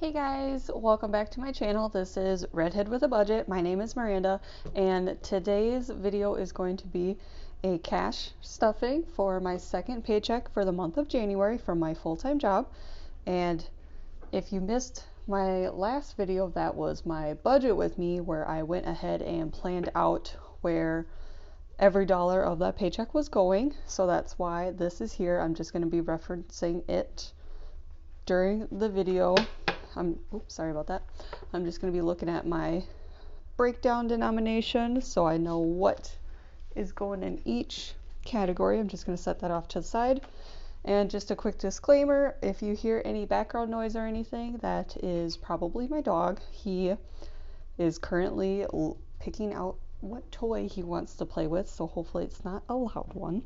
Hey guys, welcome back to my channel. This is Redhead with a Budget. My name is Miranda, and today's video is going to be a cash stuffing for my second paycheck for the month of January from my full-time job. And if you missed my last video, that was my budget with me, where I went ahead and planned out where every dollar of that paycheck was going. So that's why this is here. I'm just going to be referencing it during the video. Sorry about that. I'm just going to be looking at my breakdown denomination so I know what is going in each category. I'm just going to set that off to the side. And just a quick disclaimer, if you hear any background noise or anything, that is probably my dog. He is currently picking out what toy he wants to play with, so hopefully it's not a loud one.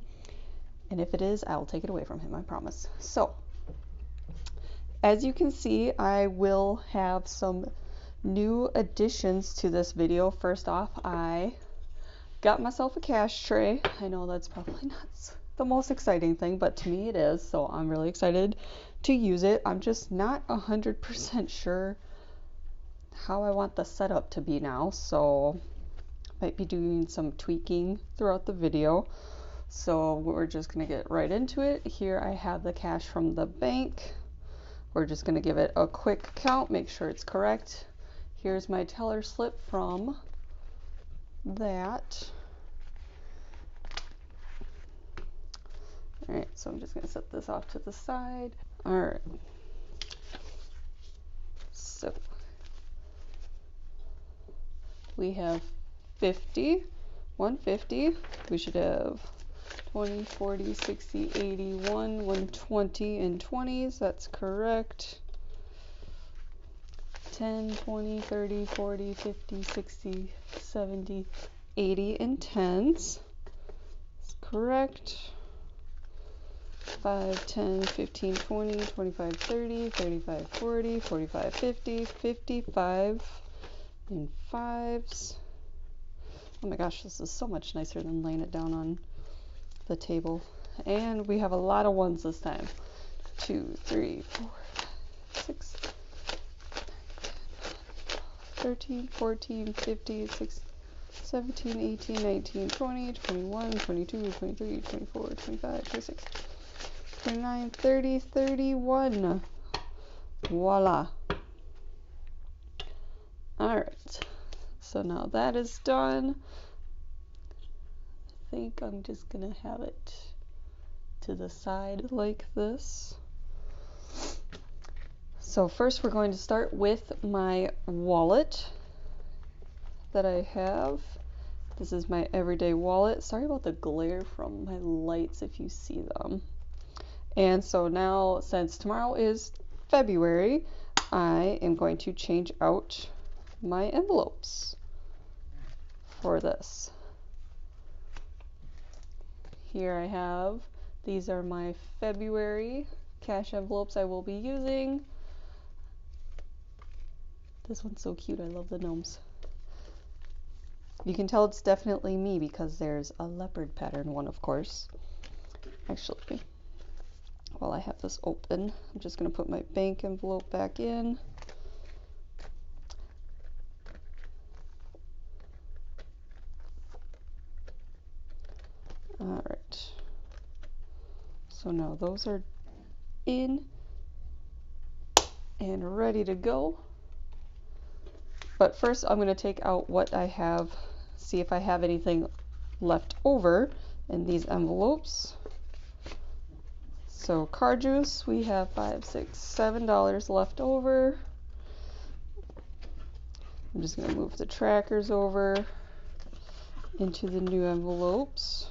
And if it is, I'll take it away from him, I promise. So, as you can see, I will have some new additions to this video. First off, I got myself a cash tray. I know that's probably not the most exciting thing, but to me it is, so I'm really excited to use it. I'm just not 100% sure how I want the setup to be now, so might be doing some tweaking throughout the video. So we're just gonna get right into it. Here I have the cash from the bank. We're just going to give it a quick count, make sure it's correct. Here's my teller slip from that. Alright, so I'm just going to set this off to the side. Alright. So we have 50, 150. We should have 20, 40, 60, 81, 120 in 20s, that's correct. 10, 20, 30, 40, 50, 60, 70, 80 in 10s. That's correct. 5, 10, 15, 20, 25, 30, 35, 40, 45, 50, 55 in 5s. Oh my gosh, this is so much nicer than laying it down on the table. And we have a lot of ones this time. 2, 3, 4, 6, 13, 14, 15, 16, 17, 18, 19, 20, 21, 22, 23, 24, 25, 26, 29, 30, 31. Voila. Alright. So now that is done. I think I'm just gonna have it to the side like this. So first we're going to start with my wallet that I have. This is my everyday wallet. Sorry about the glare from my lights if you see them. And so now, since tomorrow is February, I am going to change out my envelopes for this. Here I have, these are my February cash envelopes I will be using. This one's so cute, I love the gnomes. You can tell it's definitely me because there's a leopard pattern one, of course. Actually, while I have this open, I'm just going to put my bank envelope back in. Alright, so now those are in and ready to go. But first I'm going to take out what I have, see if I have anything left over in these envelopes. So car juice, we have $5, $6, $7 left over. I'm just going to move the trackers over into the new envelopes.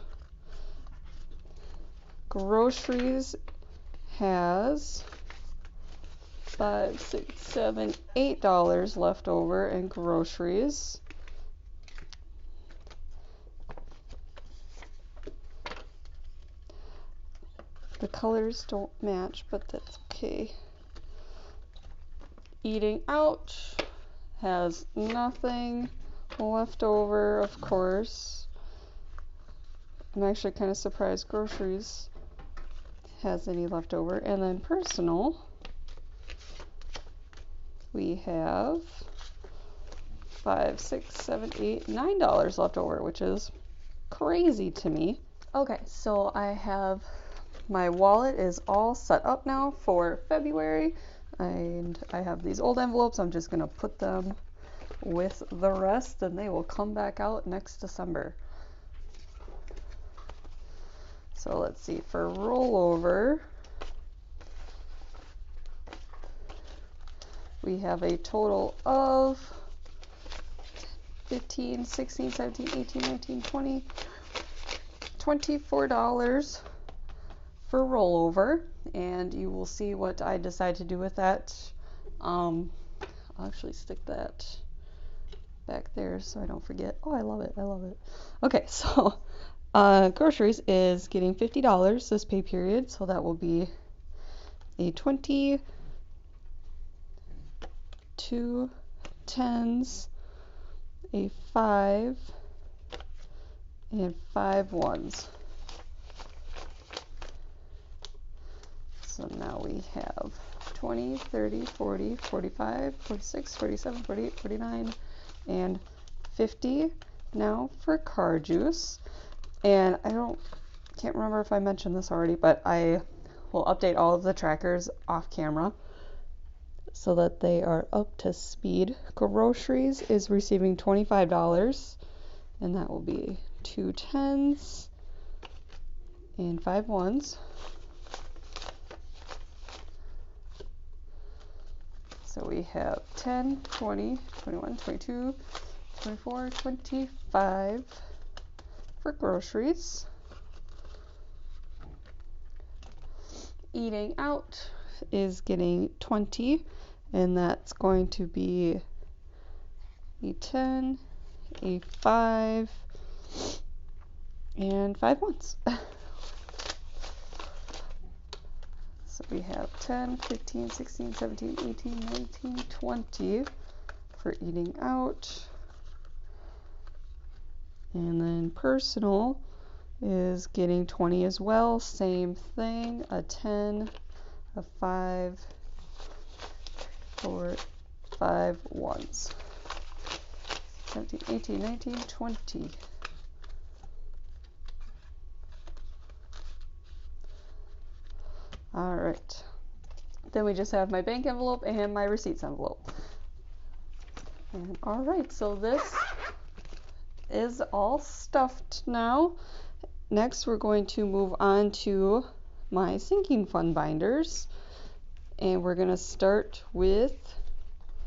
Groceries has $5, $6, $7, $8 left over in groceries. The colors don't match, but that's okay. Eating out has nothing left over, of course. I'm actually kind of surprised groceries has any left over. And then personal we have $5, $6, $7, $8, $9 left over, which is crazy to me. Okay, so I have my wallet is all set up now for February, and I have these old envelopes. I'm just gonna put them with the rest and they will come back out next December. So let's see, for rollover, we have a total of 15, 16, 17, 18, 19, 20, $24 for rollover, and you will see what I decide to do with that. I'll actually stick that back there so I don't forget. Oh, I love it. I love it. Okay, so groceries is getting $50 this pay period, so that will be a 20, 2 10s, a 5, and 5 1s. So now we have 20, 30, 40, 45, 46, 47, 48, 49, and 50 now for car juice. And can't remember if I mentioned this already, but I will update all of the trackers off camera so that they are up to speed. Groceries is receiving $25, and that will be 2 10s and 5 1s. So we have 10, 20, 21, 22, 24, 25 for groceries. Eating out is getting 20, and that's going to be a 10, a 5, and 5 1s. So we have 10, 15, 16, 17, 18, 19, 20 for eating out. And then personal is getting 20 as well. Same thing, a 10, a 5, 4, 5 1s. 17, 18, 19, 20. All right. Then we just have my bank envelope and my receipts envelope. And all right, so this is all stuffed now. Next, we're going to move on to my sinking fund binders. And we're going to start with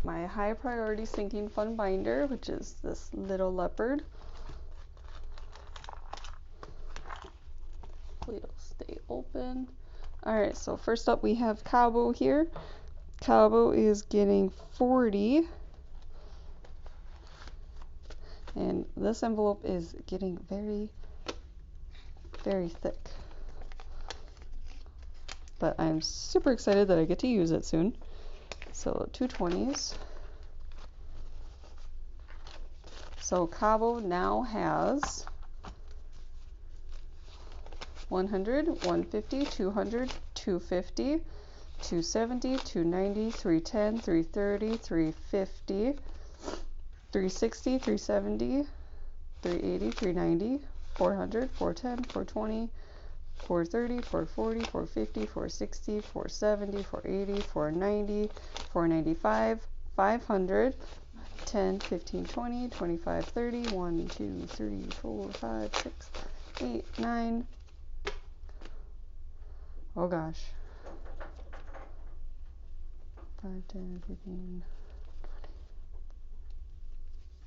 my high priority sinking fund binder, which is this little leopard. Hopefully it'll stay open. All right, so first up we have Cabo here. Cabo is getting 40. And this envelope is getting very, very thick. But I'm super excited that I get to use it soon. So 2 20s. So Cabo now has 100, 150, 200, 250, 270, 290, 310, 330, 350, 360, 370, 380, 390, 400, 410, 420, 430, 440, 450, 460, 470, 480, 490, 495, 500, 10, 15, 20, 25, 30, 1, 2, 3, 4, 5, 6, 8, 9. Oh gosh. 5, 10, 15,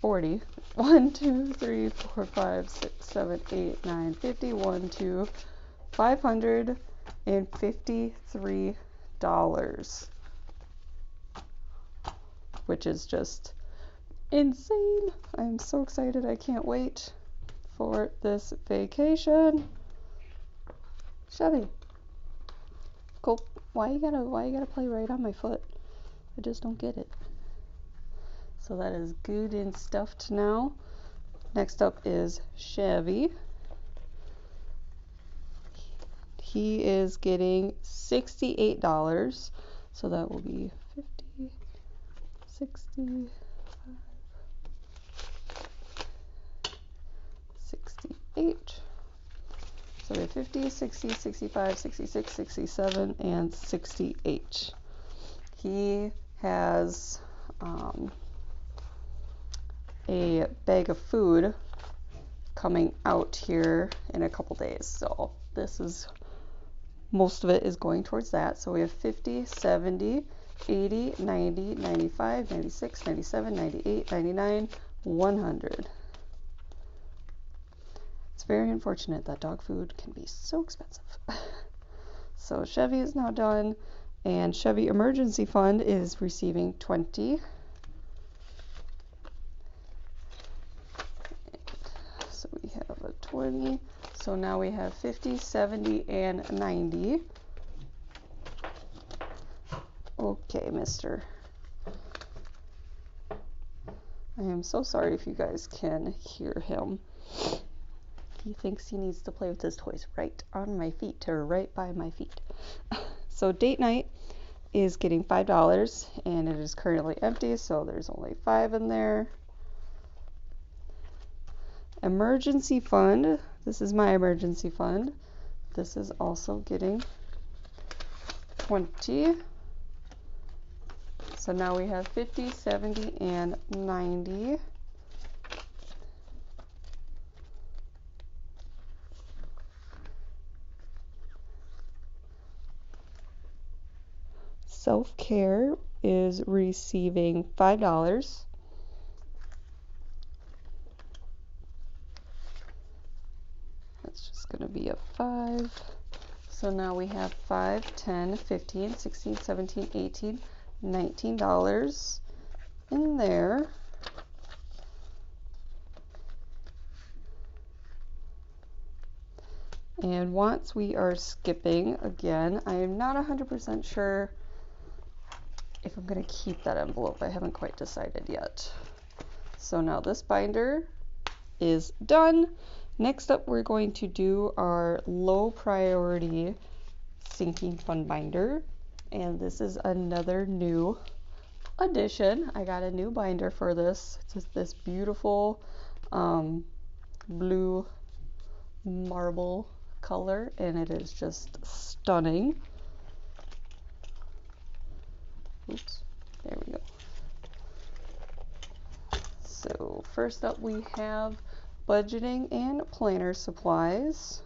40. 1, 2, 3, 4, 5, 6, 7, 8, 9, 50. 1, 2, $553. Which is just insane. I'm so excited. I can't wait for this vacation. Chevy. Go. Why you gotta play right on my foot? I just don't get it. So that is good and stuffed now. Next up is Chevy. He is getting $68. So that will be 50, 65, 68. So we have 50, 60, 65, 66, 67, and 68. He has a bag of food coming out here in a couple days. So this is, most of it is going towards that. So we have 50, 70, 80, 90, 95, 96, 97, 98, 99, 100. It's very unfortunate that dog food can be so expensive. So Chevy is now done, and Chevy Emergency Fund is receiving 20. So we have a 20. So now we have 50, 70, and 90. Okay, mister. I am so sorry if you guys can hear him. He thinks he needs to play with his toys right on my feet, or right by my feet. So date night is getting $5, and it is currently empty, so there's only 5 in there. Emergency fund, this is my emergency fund. This is also getting 20. So now we have 50, 70, and 90. Self-care is receiving $5. That's just going to be a 5. So now we have 5, 10, 15, 16, 17, 18, $19 in there. And wants we are skipping again. I am not 100% sure if I'm going to keep that envelope. I haven't quite decided yet. So now this binder is done. Next up, we're going to do our low priority sinking fund binder. And this is another new addition. I got a new binder for this. It's just this beautiful blue marble color, and it is just stunning. Oops, there we go. So first up we have budgeting and planner supplies.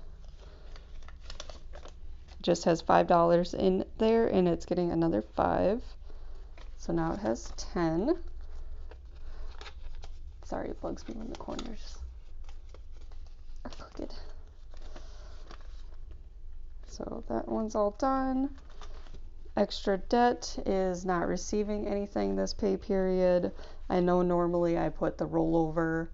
Just has $5 in there, and it's getting another 5. So now it has 10. Sorry, it bugs me when the corners are crooked. So that one's all done. Extra debt is not receiving anything this pay period. I know normally I put the rollover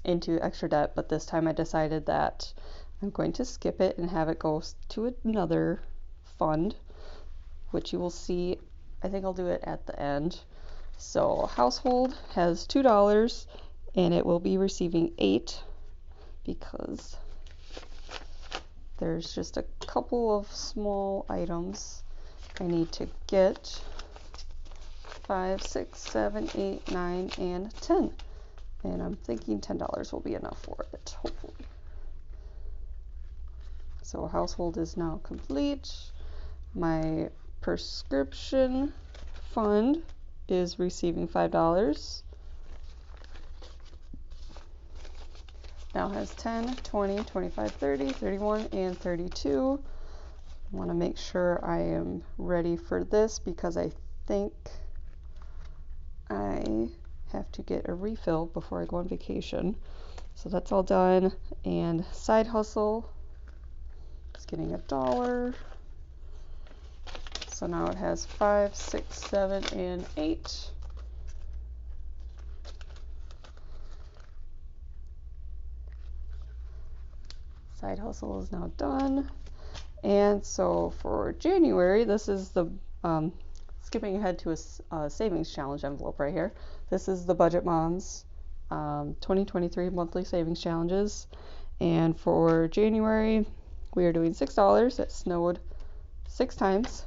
into extra debt, but this time I decided that I'm going to skip it and have it go to another fund, which you will see. I think I'll do it at the end. So household has $2, and it will be receiving 8 because there's just a couple of small items I need to get. 5, 6, 7, 8, 9, and 10. And I'm thinking $10 will be enough for it, hopefully. So household is now complete. My prescription fund is receiving $5. Now has 10, 20, 25, 30, 31, and 32. I want to make sure I am ready for this because I think I have to get a refill before I go on vacation. So that's all done. And side hustle is getting $1. So now it has 5, 6, 7, and 8. Side hustle is now done. And so for January, this is the skipping ahead to a savings challenge envelope right here. This is the Budget Moms 2023 monthly savings challenges. And for January, we are doing $6. It snowed 6 times.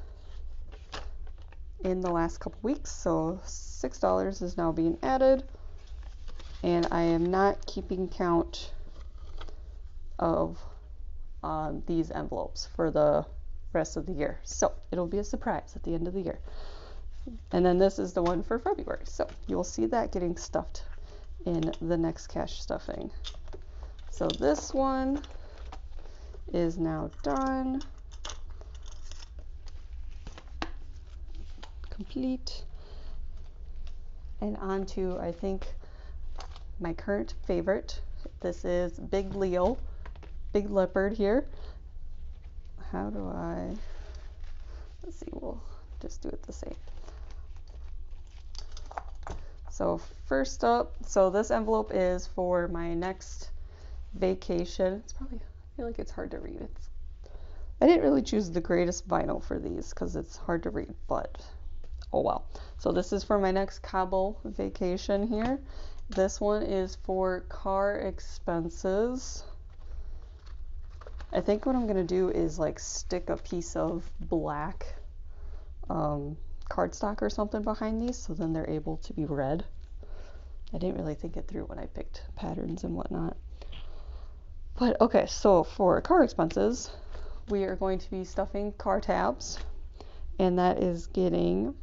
in the last couple weeks, so $6 is now being added, and I am not keeping count of these envelopes for the rest of the year, so it'll be a surprise at the end of the year. And then this is the one for February, so you'll see that getting stuffed in the next cash stuffing. So this one is now done, complete, and on to, I think, my current favorite. This is Big Leo, Big Leopard here. How do I, let's see, we'll just do it the same. So first up, so this envelope is for my next vacation. It's probably, I feel like it's hard to read. I didn't really choose the greatest vinyl for these because it's hard to read, but oh well. So this is for my next Cabo vacation here. This one is for car expenses. I think what I'm gonna do is like stick a piece of black cardstock or something behind these, so then they're able to be read. I didn't really think it through when I picked patterns and whatnot. But okay, so for car expenses, we are going to be stuffing car tabs, and that is getting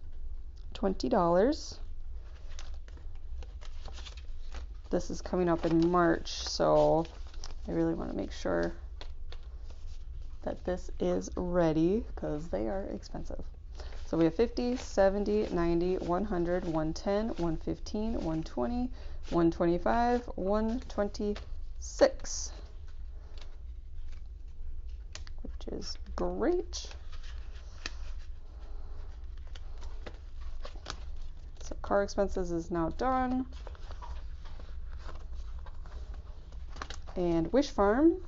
$20. This is coming up in March, so I really want to make sure that this is ready because they are expensive. So we have 50, 70, 90, 100, 110, 115, 120, 125, 126, which is great. So car expenses is now done. And Wish Farm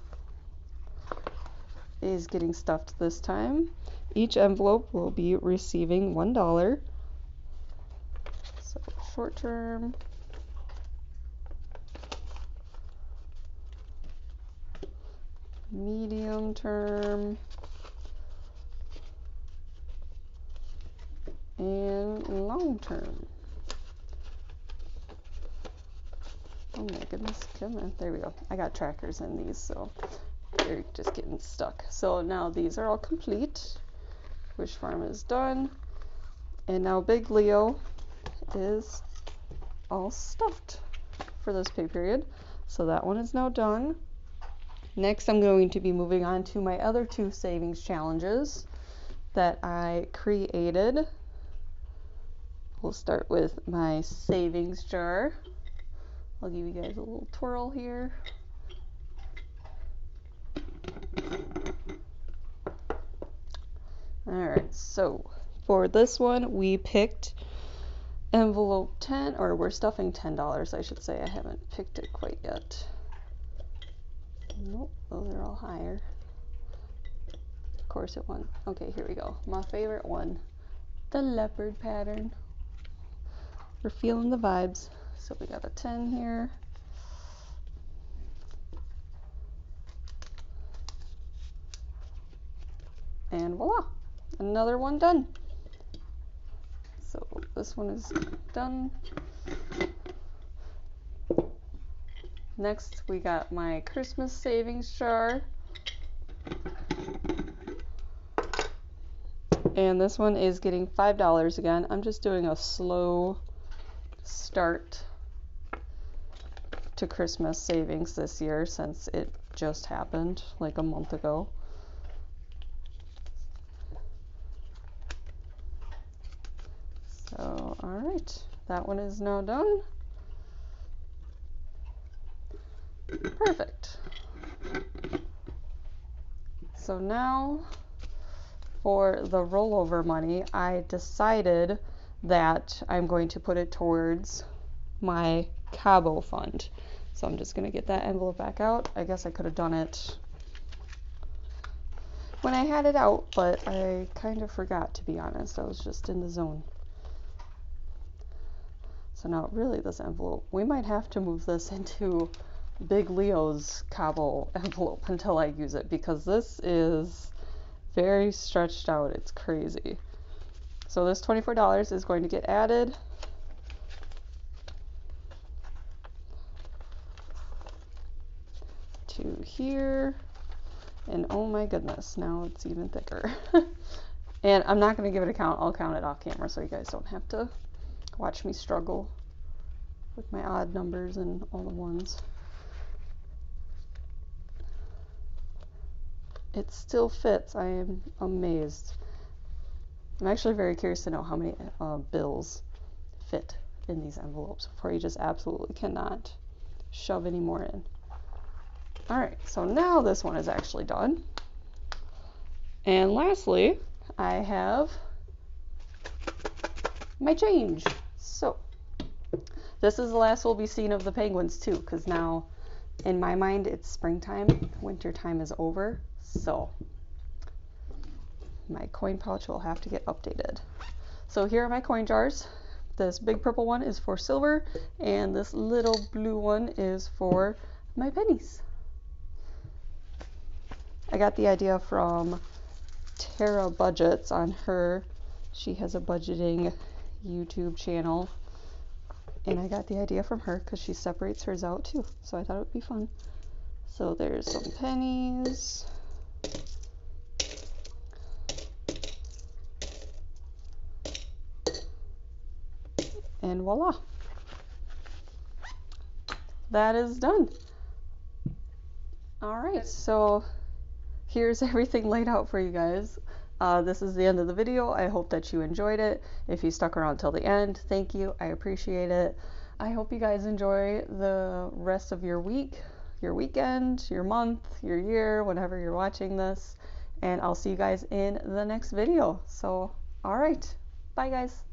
is getting stuffed this time. Each envelope will be receiving $1. So short term, medium term, and long term. Oh my goodness, come on, there we go. I got trackers in these, so they're just getting stuck. So now these are all complete. Wish Farm is done. And now Big Leo is all stuffed for this pay period. So that one is now done. Next, I'm going to be moving on to my other two savings challenges that I created. We'll start with my savings jar. I'll give you guys a little twirl here. Alright, so for this one we picked envelope 10, or we're stuffing $10, I should say. I haven't picked it quite yet. Nope, those are all higher. Of course it won. Okay, here we go. My favorite one, the leopard pattern. We're feeling the vibes. So we got a 10 here. And voila, another one done. So this one is done. Next, we got my Christmas savings jar. And this one is getting $5 again. I'm just doing a slow start to Christmas savings this year since it just happened like a month ago. So, all right, that one is now done. Perfect. So now for the rollover money, I decided that I'm going to put it towards my Cabo fund. So I'm just gonna get that envelope back out. I guess I could have done it when I had it out, but I kind of forgot, to be honest. I was just in the zone. So now really this envelope, we might have to move this into Big Leo's Cabo envelope until I use it, because this is very stretched out. It's crazy. So this $24 is going to get added to here. And oh my goodness, now it's even thicker. And I'm not going to give it a count. I'll count it off camera so you guys don't have to watch me struggle with my odd numbers and all the ones. It still fits. I am amazed. I'm actually very curious to know how many bills fit in these envelopes before you just absolutely cannot shove any more in. All right, so now this one is actually done. And lastly, I have my change. So this is the last we'll be seeing of the penguins too, because now in my mind it's springtime, winter time is over, so my coin pouch will have to get updated. So here are my coin jars. This big purple one is for silver, and this little blue one is for my pennies. I got the idea from Tara Budgets on her. She has a budgeting YouTube channel, and I got the idea from her because she separates hers out too, so I thought it would be fun. So there's some pennies. And voila, that is done. All right, so here's everything laid out for you guys. This is the end of the video. I hope that you enjoyed it. If you stuck around till the end, thank you. I appreciate it. I hope you guys enjoy the rest of your week, your weekend, your month, your year, whenever you're watching this. And I'll see you guys in the next video. So, all right. Bye, guys.